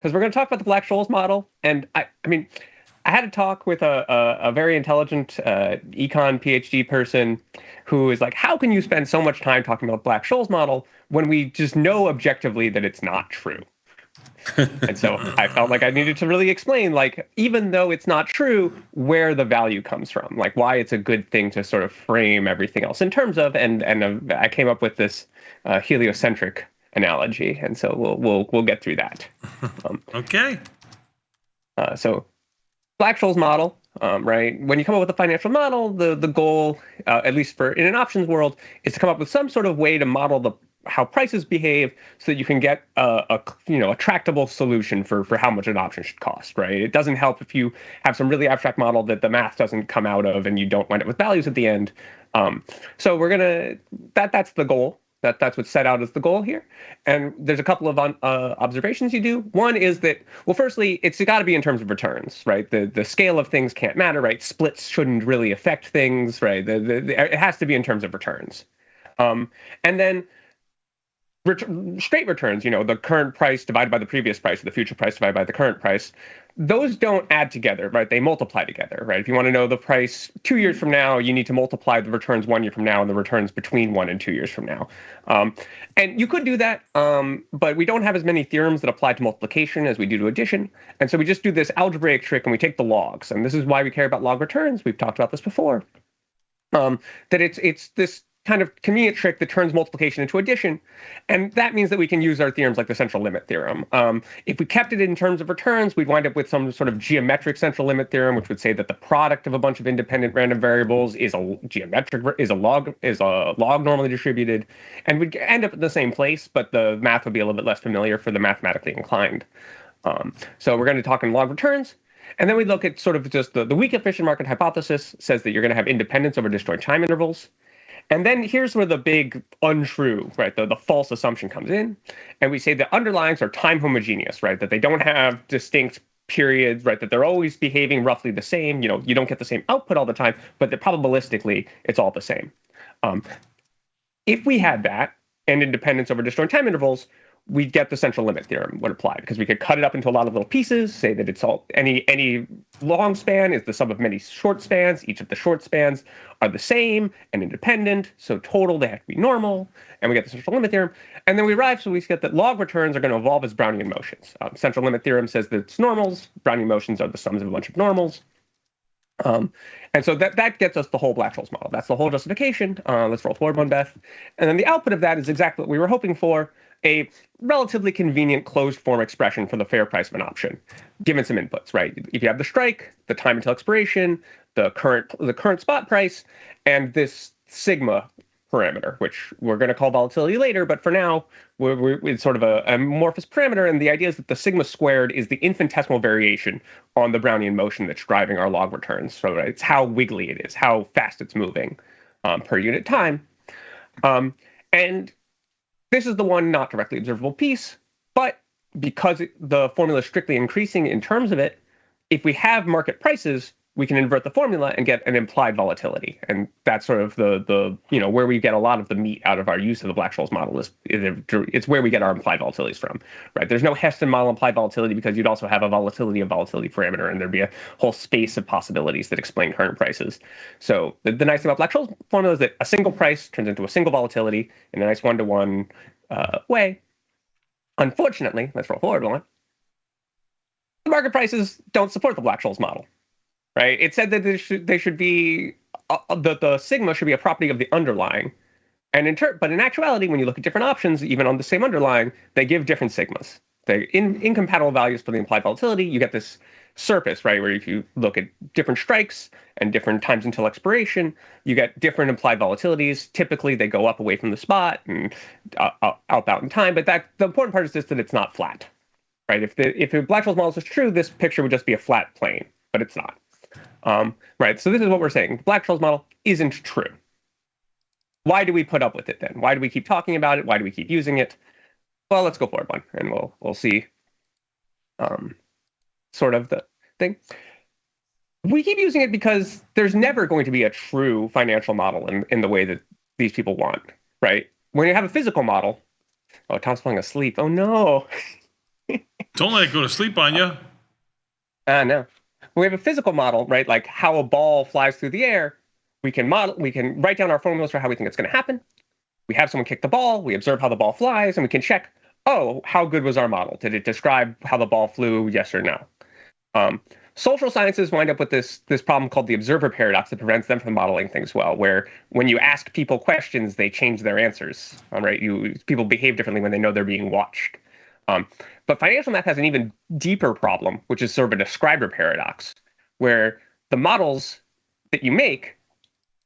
because we're going to talk about the Black-Scholes model. And I mean, I had a talk with a very intelligent econ PhD person who is like, how can you spend so much time talking about the Black-Scholes model when we just know objectively that it's not true? And so I felt like I needed to really explain, like, even though it's not true, where the value comes from, like why it's a good thing to sort of frame everything else in terms of, and I came up with this heliocentric analogy, and so we'll get through that. Okay. So Black-Scholes model, right? When you come up with a financial model, the goal, at least for in an options world, is to come up with some sort of way to model how prices behave so that you can get a tractable solution for how much an option should cost, right? It doesn't help if you have some really abstract model that the math doesn't come out of and you don't wind up with values at the end. So we're gonna that's the goal. That's what's set out as the goal here. And there's a couple of observations you do. One is that, well, firstly, it's got to be in terms of returns, right? The scale of things can't matter, right? Splits shouldn't really affect things, right? It has to be in terms of returns. And then straight returns, the current price divided by the previous price, or the future price divided by the current price, those don't add together, right? They multiply together, right? If you want to know the price 2 years from now, you need to multiply the returns 1 year from now and the returns between 1 and 2 years from now. And you could do that, but we don't have as many theorems that apply to multiplication as we do to addition. And so we just do this algebraic trick and we take the logs. And this is why we care about log returns. We've talked about this before. That it's this kind of convenient trick that turns multiplication into addition. And that means that we can use our theorems like the central limit theorem. If we kept it in terms of returns, we'd wind up with some sort of geometric central limit theorem, which would say that the product of a bunch of independent random variables is a log normally distributed. And we'd end up in the same place, but the math would be a little bit less familiar for the mathematically inclined. So we're going to talk in log returns. And then we look at sort of just the weak efficient market hypothesis says that you're going to have independence over disjoint time intervals. And then here's where the big untrue, right, the false assumption comes in. And we say that underlyings are time homogeneous, right, that they don't have distinct periods, right, that they're always behaving roughly the same. You don't get the same output all the time, but that probabilistically it's all the same. If we had that and independence over disjoint time intervals, we'd get the central limit theorem would apply, because we could cut it up into a lot of little pieces, say that it's all any long span is the sum of many short spans. Each of the short spans are the same and independent, so total they have to be normal, and we get the central limit theorem. And then we arrive, so we get that log returns are going to evolve as Brownian motions. Central limit theorem says that it's normals. Brownian motions are the sums of a bunch of normals. And so that gets us the whole Black-Scholes model. That's the whole justification. Let's roll forward one, Beth. And then the output of that is exactly what we were hoping for, a relatively convenient closed form expression for the fair price of an option, given some inputs, right? If you have the strike, the time until expiration, the current spot price, and this sigma parameter, which we're going to call volatility later, but for now, it's sort of a amorphous parameter, and the idea is that the sigma squared is the infinitesimal variation on the Brownian motion that's driving our log returns. So it's how wiggly it is, how fast it's moving per unit time. And this is the one not directly observable piece, but because the formula is strictly increasing in terms of it, if we have market prices, we can invert the formula and get an implied volatility. And that's sort of the where we get a lot of the meat out of our use of the Black-Scholes model it's where we get our implied volatilities from, right? There's no Heston model implied volatility because you'd also have a volatility parameter, and there'd be a whole space of possibilities that explain current prices. So the nice thing about Black-Scholes formula is that a single price turns into a single volatility in a nice one-to-one way. Unfortunately, let's roll forward one. The market prices don't support the Black-Scholes model. Right? It said that they should be the sigma should be a property of the underlying, and but in actuality, when you look at different options, even on the same underlying, they give different sigmas. They incompatible values for the implied volatility. You get this surface, right, where if you look at different strikes and different times until expiration, you get different implied volatilities. Typically, they go up away from the spot and out in time. But the important part is just that it's not flat, right? If the Black-Scholes model is true, this picture would just be a flat plane, but it's not. Right, so this is what we're saying. The Black-Scholes model isn't true. Why do we put up with it then? Why do we keep talking about it? Why do we keep using it? Well, let's go forward one, and we'll see sort of the thing. We keep using it because there's never going to be a true financial model in the way that these people want, right? When you have a physical model, Tom's falling asleep. Oh no. Don't let it go to sleep on you. No. We have a physical model, right? Like how a ball flies through the air. We can write down our formulas for how we think it's going to happen. We have someone kick the ball. We observe how the ball flies, and we can check, oh, how good was our model? Did it describe how the ball flew? Yes or no? Social sciences wind up with this problem called the observer paradox that prevents them from modeling things well, where when you ask people questions, they change their answers. Right? People behave differently when they know they're being watched. But financial math has an even deeper problem, which is sort of a describer paradox, where the models that you make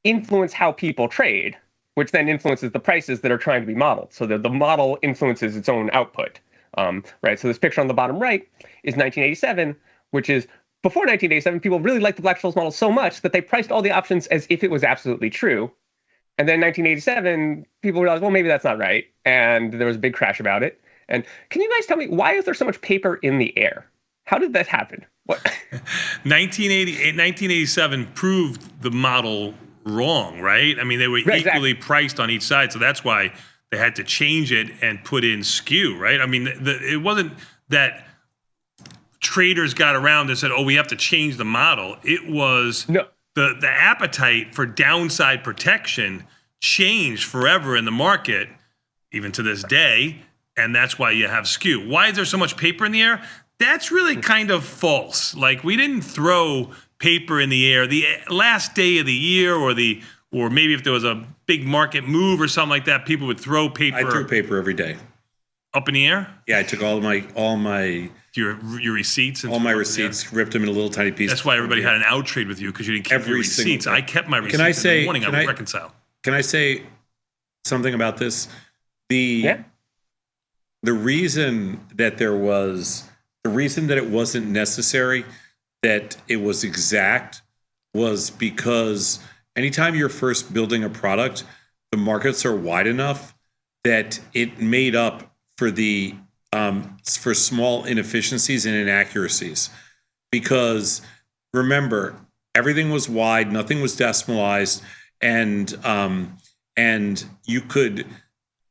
influence how people trade, which then influences the prices that are trying to be modeled. So the model influences its own output. Right. So this picture on the bottom right is 1987, which is before 1987, people really liked the Black-Scholes model so much that they priced all the options as if it was absolutely true. And then 1987, people realized, well, maybe that's not right. And there was a big crash about it. And can you guys tell me, why is there so much paper in the air? How did that happen? What? 1987 proved the model wrong, right? I mean, they were equally priced on each side. So that's why they had to change it and put in skew, right? I mean, it wasn't that traders got around and said, oh, we have to change the model. It was the appetite for downside protection changed forever in the market, even to this day. And that's why you have skew. Why is there so much paper in the air? That's really kind of false. Like, we didn't throw paper in the air the last day of the year, or maybe if there was a big market move or something like that, people would throw paper. I threw paper every day. Up in the air? Yeah, I took all my your receipts and all my receipts, ripped them into little tiny pieces. That's why everybody had an out trade with you, because you didn't keep your receipts. I kept my receipts in the morning. I would reconcile. Can I say something about this? The reason that it wasn't necessary, that it was exact, was because anytime you're first building a product, the markets are wide enough that it made up for the for small inefficiencies and inaccuracies. Because remember, everything was wide, nothing was decimalized, and you could,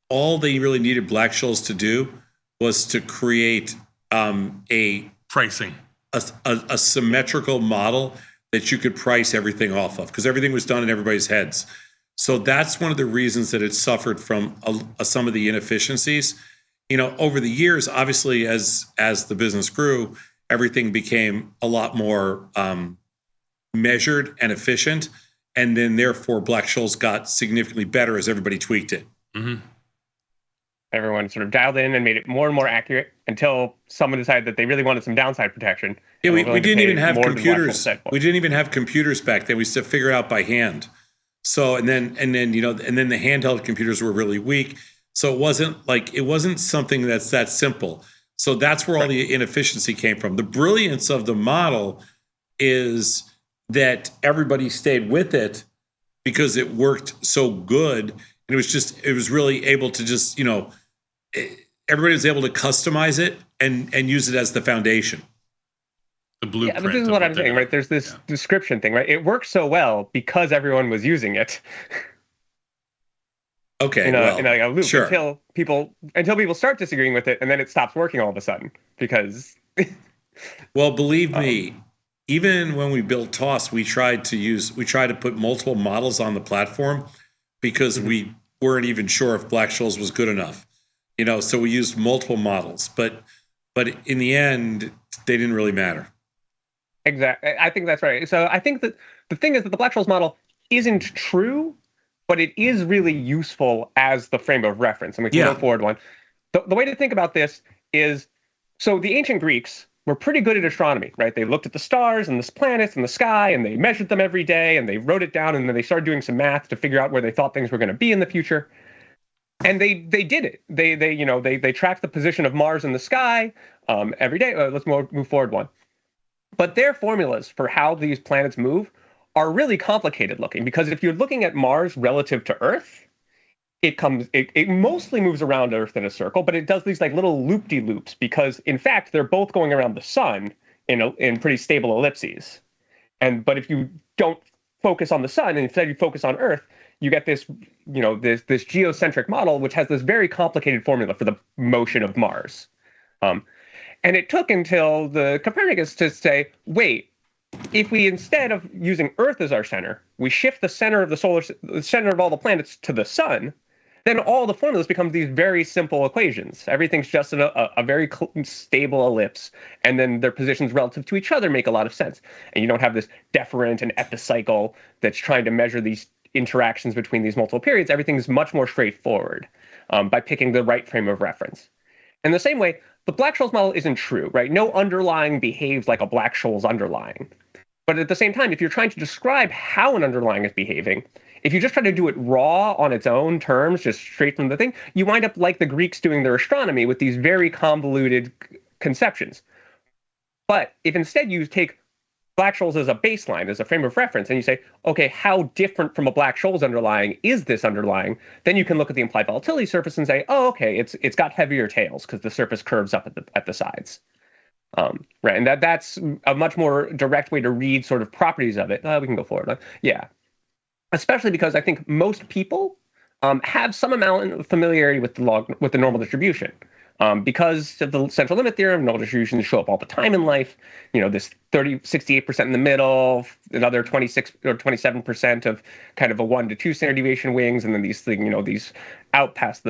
all they really needed Black-Scholes to do was to create a pricing, a symmetrical model that you could price everything off of, because everything was done in everybody's heads. So that's one of the reasons that it suffered from some of the inefficiencies. You know, over the years, obviously, as the business grew, everything became a lot more measured and efficient, and then therefore Black-Scholes got significantly better as everybody tweaked it. Mm-hmm. Everyone sort of dialed in and made it more and more accurate until someone decided that they really wanted some downside protection. Yeah, we didn't even have computers. We didn't even have computers back then. We used to figure it out by hand. So and then the handheld computers were really weak. So it wasn't something that's that simple. So that's where all the inefficiency came from. The brilliance of the model is that everybody stayed with it because it worked so good. And it was really able to just, everybody was able to customize it and use it as the foundation. The blueprint. Yeah, but this is what I'm saying, right? There's this description thing, right? It works so well because everyone was using it. Okay, in a loop, sure. until people start disagreeing with it, and then it stops working all of a sudden because. Well, believe me, even when we built TOS, we tried to put multiple models on the platform because we weren't even sure if Black-Scholes was good enough. So we used multiple models, but in the end, they didn't really matter. Exactly, I think that's right. So I think that the thing is that the Black-Scholes model isn't true, but it is really useful as the frame of reference. And we can go forward one. The way to think about this is, so the ancient Greeks were pretty good at astronomy, right? They looked at the stars and the planets and the sky, and they measured them every day, and they wrote it down, and then they started doing some math to figure out where they thought things were going to be in the future. And they did it. They tracked the position of Mars in the sky every day. Let's move forward one. But their formulas for how these planets move are really complicated looking, because if you're looking at Mars relative to Earth, it mostly moves around Earth in a circle, but it does these like little loop-de-loops, because in fact they're both going around the sun in pretty stable ellipses. But if you don't focus on the sun and instead you focus on Earth, you get this this geocentric model which has this very complicated formula for the motion of Mars. And it took until the Copernicus to say, wait, if we, instead of using Earth as our center, we shift the center of the center of all the planets to the sun, then all the formulas become these very simple equations. Everything's just a very stable ellipse, and then their positions relative to each other make a lot of sense. And you don't have this deferent and epicycle that's trying to measure these interactions between these multiple periods. Everything's much more straightforward by picking the right frame of reference. In the same way, the Black-Scholes model isn't true, right? No underlying behaves like a Black-Scholes underlying. But at the same time, if you're trying to describe how an underlying is behaving, if you just try to do it raw on its own terms, just straight from the thing, you wind up like the Greeks doing their astronomy with these very convoluted conceptions. But if instead you take Black-Scholes as a baseline, as a frame of reference, and you say, okay, how different from a Black-Scholes underlying is this underlying? Then you can look at the implied volatility surface and say, oh, okay, it's got heavier tails because the surface curves up at the sides. Right, and that's a much more direct way to read sort of properties of it. We can go forward. Yeah, especially because I think most people have some amount of familiarity with the normal distribution. Because of the central limit theorem, normal distributions show up all the time in life. This 68% in the middle, another 26 or 27% of kind of a 1 to 2 standard deviation wings, and then these things, these out past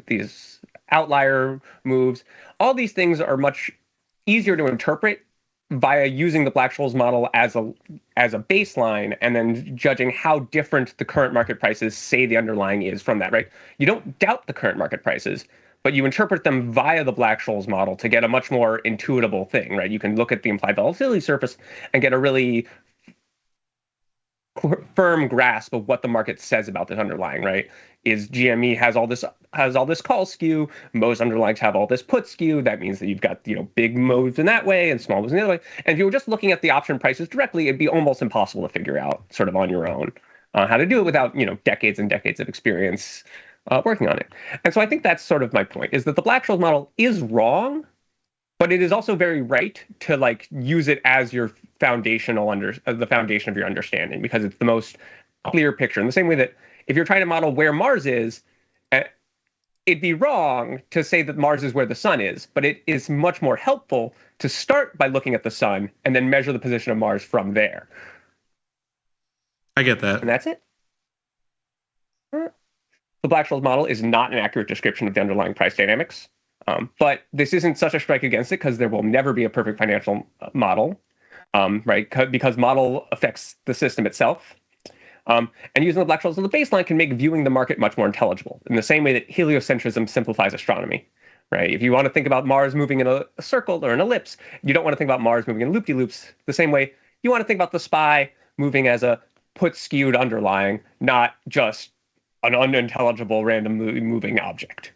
these outlier moves. All these things are much easier to interpret via using the Black-Scholes model as a baseline and then judging how different the current market prices say the underlying is from that, right? You don't doubt the current market prices, but you interpret them via the Black-Scholes model to get a much more intuitable thing, right? You can look at the implied volatility surface and get a really firm grasp of what the market says about this underlying, right? Is GME has all this call skew, most underlyings have all this put skew. That means that you've got big moves in that way and small moves in the other way. And if you were just looking at the option prices directly, it'd be almost impossible to figure out sort of on your own how to do it without decades and decades of experience working on it. And so I think that's sort of my point, is that the Black-Scholes model is wrong, but it is also very right to use it as your the foundation of your understanding, because it's the most clear picture. In the same way that if you're trying to model where Mars is, it'd be wrong to say that Mars is where the sun is, but it is much more helpful to start by looking at the sun and then measure the position of Mars from there. I get that. And that's it. The Black-Scholes model is not an accurate description of the underlying price dynamics. But this isn't such a strike against it because there will never be a perfect financial model, right? Because model affects the system itself. And using the Black-Scholes as the baseline can make viewing the market much more intelligible, in the same way that heliocentrism simplifies astronomy, right? If you want to think about Mars moving in a circle or an ellipse, you don't want to think about Mars moving in loop-de-loops. The same way you want to think about the SPY moving as a put-skewed underlying, not just an unintelligible random moving object.